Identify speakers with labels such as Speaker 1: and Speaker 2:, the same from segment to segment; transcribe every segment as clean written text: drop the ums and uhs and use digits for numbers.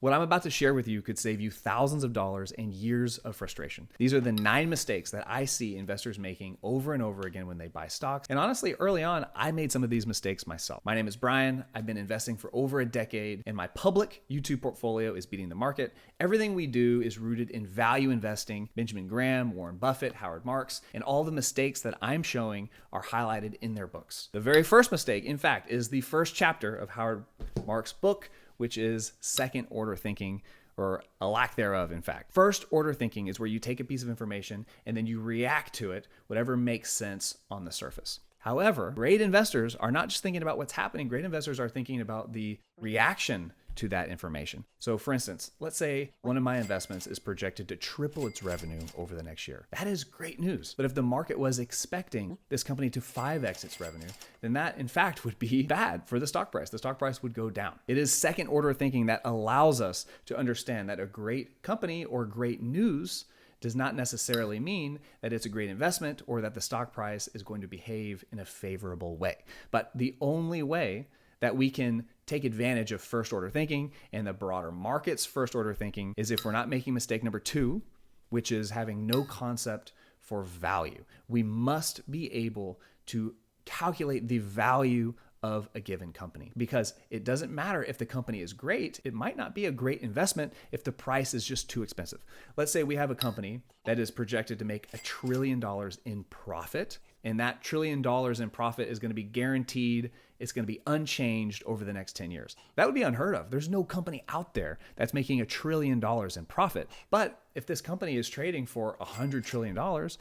Speaker 1: What I'm about to share with you could save you thousands of dollars and years of frustration. These are the 9 mistakes that I see investors making over and over again when they buy stocks. And honestly, early on, I made some of these mistakes myself. My name is Brian. I've been investing for over a decade, and my public YouTube portfolio is beating the market. Everything we do is rooted in value investing. Benjamin Graham, Warren Buffett, Howard Marks, and all the mistakes that I'm showing are highlighted in their books. The very first mistake, in fact, is the first chapter of Howard Marks' book, which is second order thinking, or a lack thereof, in fact. First order thinking is where you take a piece of information and then you react to it, whatever makes sense on the surface. However, great investors are not just thinking about what's happening. Great investors are thinking about the reaction to that information. So for instance, let's say one of my investments is projected to triple its revenue over the next year. That is great news. But if the market was expecting this company to 5x its revenue, then that in fact would be bad for the stock price. The stock price would go down. It is second order thinking that allows us to understand that a great company or great news does not necessarily mean that it's a great investment or that the stock price is going to behave in a favorable way. But the only way that we can take advantage of first order thinking and the broader market's first order thinking is if we're not making mistake number 2, which is having no concept for value. We must be able to calculate the value of a given company, because it doesn't matter if the company is great. It might not be a great investment if the price is just too expensive. Let's say we have a company that is projected to make $1 trillion in profit, and that $1 trillion in profit is going to be guaranteed. It's going to be unchanged over the next 10 years. That would be unheard of. There's no company out there that's making $1 trillion in profit. But if this company is trading for $100 trillion,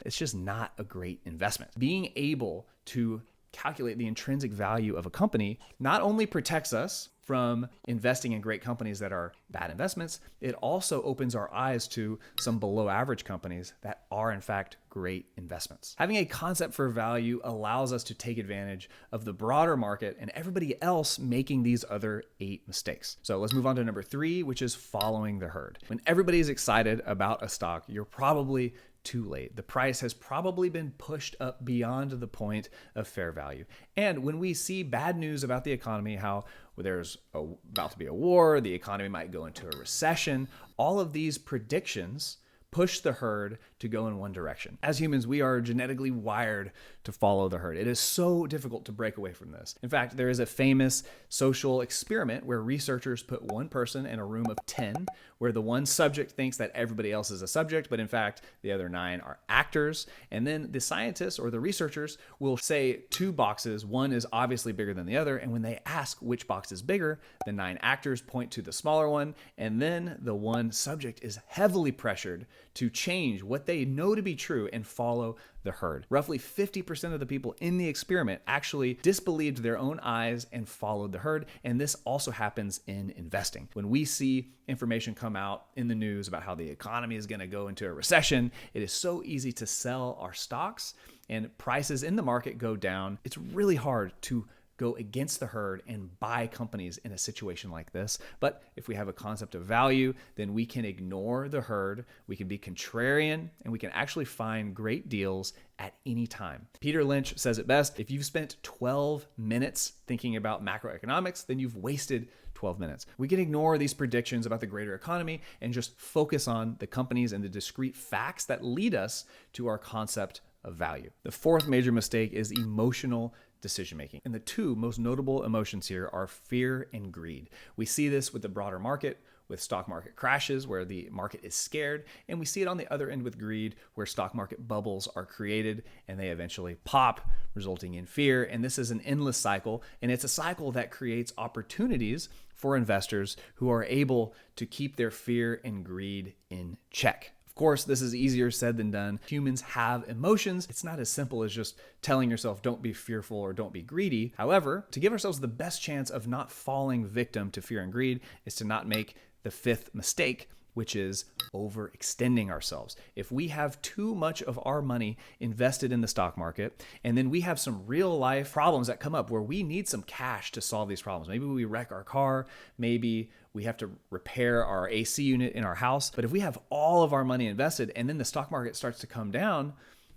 Speaker 1: it's just not a great investment. Being able to calculate the intrinsic value of a company not only protects us from investing in great companies that are bad investments, it also opens our eyes to some below average companies that are in fact great investments. Having a concept for value allows us to take advantage of the broader market and everybody else making these other 8 mistakes. So let's move on to number 3, which is following the herd. When everybody is excited about a stock, you're probably too late. The price has probably been pushed up beyond the point of fair value. And when we see bad news about the economy, how there's about to be a war, the economy might go into a recession, all of these predictions push the herd to go in one direction. As humans, we are genetically wired to follow the herd. It is so difficult to break away from this. In fact, there is a famous social experiment where researchers put one person in a room of 10, where the one subject thinks that everybody else is a subject, but in fact, the other 9 are actors. And then the scientists or the researchers will say 2 boxes, one is obviously bigger than the other. And when they ask which box is bigger, the 9 actors point to the smaller one. And then the one subject is heavily pressured to change what they know to be true and follow the herd. Roughly 50% of the people in the experiment actually disbelieved their own eyes and followed the herd. And this also happens in investing. When we see information come out in the news about how the economy is going to go into a recession, it is so easy to sell our stocks and prices in the market go down. It's really hard to go against the herd and buy companies in a situation like this. But if we have a concept of value, then we can ignore the herd, we can be contrarian, and we can actually find great deals at any time. Peter Lynch says it best: if you've spent 12 minutes thinking about macroeconomics, then you've wasted 12 minutes. We can ignore these predictions about the greater economy and just focus on the companies and the discrete facts that lead us to our concept of value. The 4th major mistake is emotional decision-making. And the 2 most notable emotions here are fear and greed. We see this with the broader market, with stock market crashes where the market is scared, and we see it on the other end with greed where stock market bubbles are created and they eventually pop, resulting in fear. And this is an endless cycle, and it's a cycle that creates opportunities for investors who are able to keep their fear and greed in check. Of course, this is easier said than done. Humans have emotions. It's not as simple as just telling yourself don't be fearful or don't be greedy. However, to give ourselves the best chance of not falling victim to fear and greed is to not make the 5th mistake, which is overextending ourselves. If we have too much of our money invested in the stock market, and then we have some real life problems that come up where we need some cash to solve these problems. Maybe we wreck our car, maybe we have to repair our AC unit in our house. But if we have all of our money invested and then the stock market starts to come down,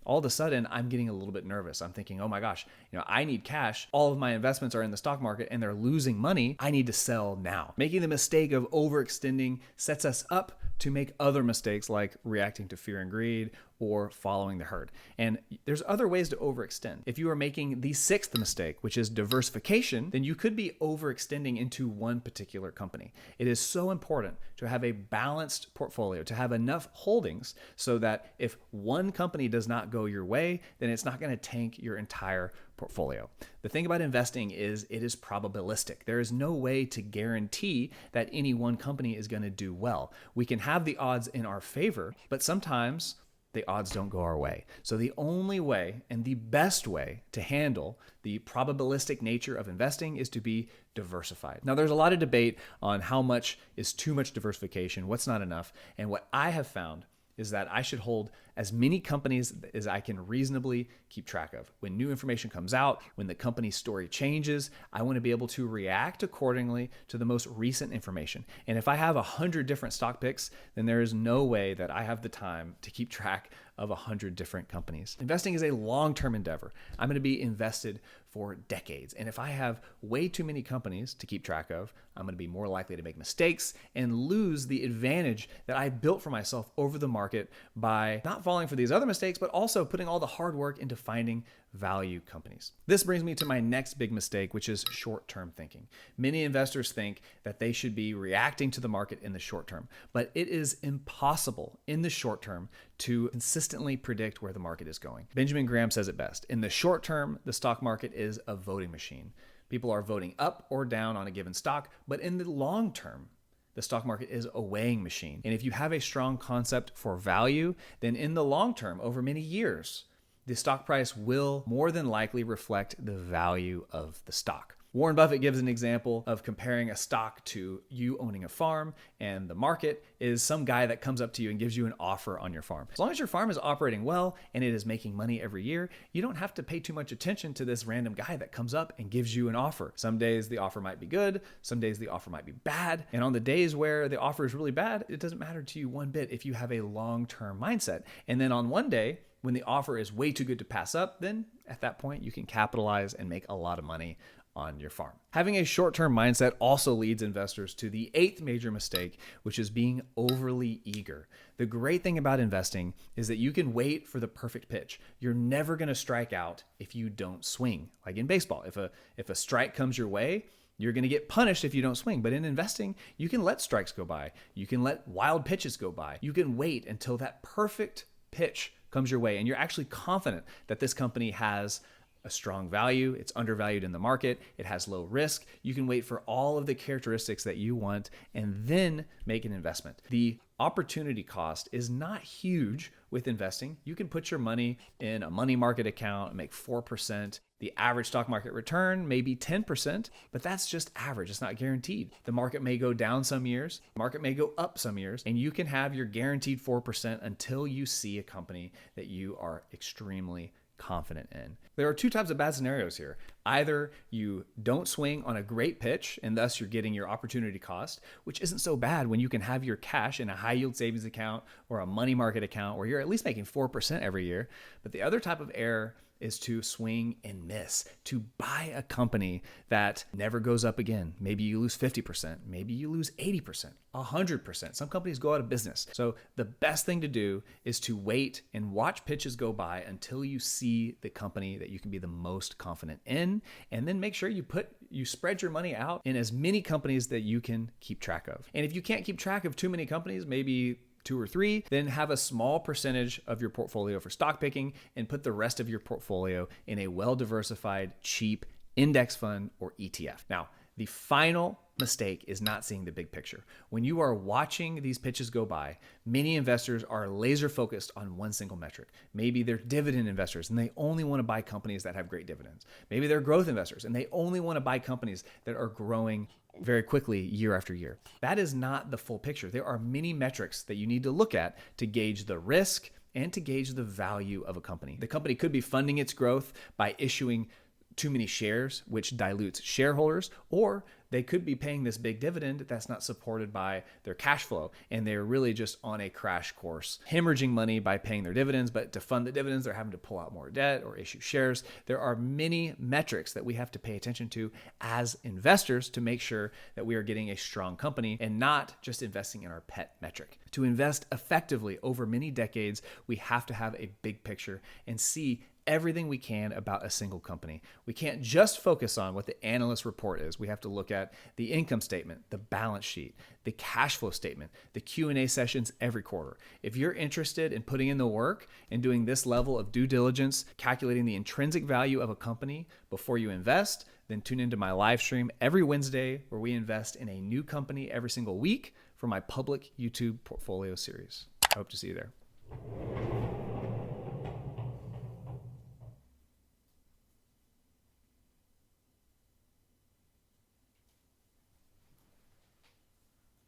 Speaker 1: all of a sudden I'm getting a little bit nervous. I'm thinking, oh my gosh, I need cash. All of my investments are in the stock market and they're losing money. I need to sell now. Making the mistake of overextending sets us up to make other mistakes like reacting to fear and greed or following the herd. And there's other ways to overextend. If you are making the sixth mistake, which is diversification, then you could be overextending into one particular company. It is so important to have a balanced portfolio, to have enough holdings so that if one company does not go your way, then it's not going to tank your entire portfolio. The thing about investing is it is probabilistic. There is no way to guarantee that any one company is going to do well. We can have the odds in our favor, but sometimes the odds don't go our way. So the only way and the best way to handle the probabilistic nature of investing is to be diversified. Now, there's a lot of debate on how much is too much diversification, what's not enough. And what I have found is that I should hold as many companies as I can reasonably keep track of. When new information comes out, when the company's story changes, I want to be able to react accordingly to the most recent information. And if I have 100 different stock picks, then there is no way that I have the time to keep track of 100 different companies. Investing is a long-term endeavor. I'm going to be invested for decades. And if I have way too many companies to keep track of, I'm going to be more likely to make mistakes and lose the advantage that I built for myself over the market by not falling for these other mistakes, but also putting all the hard work into finding value companies. This brings me to my next big mistake, which is short-term thinking. Many investors think that they should be reacting to the market in the short term, but it is impossible in the short term to consistently predict where the market is going. Benjamin Graham says it best. In the short term, the stock market is a voting machine. People are voting up or down on a given stock, but in the long term, the stock market is a weighing machine. And if you have a strong concept for value, then in the long term, over many years, the stock price will more than likely reflect the value of the stock. Warren Buffett gives an example of comparing a stock to you owning a farm, and the market is some guy that comes up to you and gives you an offer on your farm. As long as your farm is operating well and it is making money every year, you don't have to pay too much attention to this random guy that comes up and gives you an offer. Some days the offer might be good, some days the offer might be bad, and on the days where the offer is really bad, it doesn't matter to you one bit if you have a long-term mindset. And then on one day, when the offer is way too good to pass up, then at that point you can capitalize and make a lot of money on your farm. Having a short-term mindset also leads investors to the eighth major mistake, which is being overly eager. The great thing about investing is that you can wait for the perfect pitch. You're never going to strike out if you don't swing. Like in baseball, if a strike comes your way, you're going to get punished if you don't swing. But in investing, you can let strikes go by. You can let wild pitches go by. You can wait until that perfect pitch comes your way and you're actually confident that this company has a strong value, it's undervalued in the market, it has low risk. You can wait for all of the characteristics that you want and then make an investment. The opportunity cost is not huge with investing. You can put your money in a money market account and make 4%. The average stock market return may be 10%, but that's just average. It's not guaranteed. The market may go down some years, the market may go up some years, and you can have your guaranteed 4% until you see a company that you are extremely confident in. There are two types of bad scenarios here. Either you don't swing on a great pitch and thus you're getting your opportunity cost, which isn't so bad when you can have your cash in a high yield savings account or a money market account where you're at least making 4% every year. But the other type of error is to swing and miss, to buy a company that never goes up again. Maybe you lose 50%, maybe you lose 80%, 100%. Some companies go out of business. So the best thing to do is to wait and watch pitches go by until you see the company that you can be the most confident in, and then make sure you spread your money out in as many companies that you can keep track of. And if you can't keep track of too many companies, maybe 2 or 3, then have a small percentage of your portfolio for stock picking and put the rest of your portfolio in a well-diversified, cheap index fund or ETF. Now, the final mistake is not seeing the big picture. When you are watching these pitches go by, many investors are laser focused on one single metric. Maybe they're dividend investors and they only want to buy companies that have great dividends. Maybe they're growth investors and they only want to buy companies that are growing very quickly year after year. That is not the full picture. There are many metrics that you need to look at to gauge the risk and to gauge the value of a company. The company could be funding its growth by issuing too many shares, which dilutes shareholders, or they could be paying this big dividend that's not supported by their cash flow. And they're really just on a crash course, hemorrhaging money by paying their dividends. But to fund the dividends, they're having to pull out more debt or issue shares. There are many metrics that we have to pay attention to as investors to make sure that we are getting a strong company and not just investing in our pet metric. To invest effectively over many decades, we have to have a big picture and see everything we can about a single company. We can't just focus on what the analyst report is. We have to look at the income statement, the balance sheet, the cash flow statement, the Q&A sessions every quarter. If you're interested in putting in the work and doing this level of due diligence, calculating the intrinsic value of a company before you invest, then tune into my live stream every Wednesday where we invest in a new company every single week for my public YouTube portfolio series. I hope to see you there.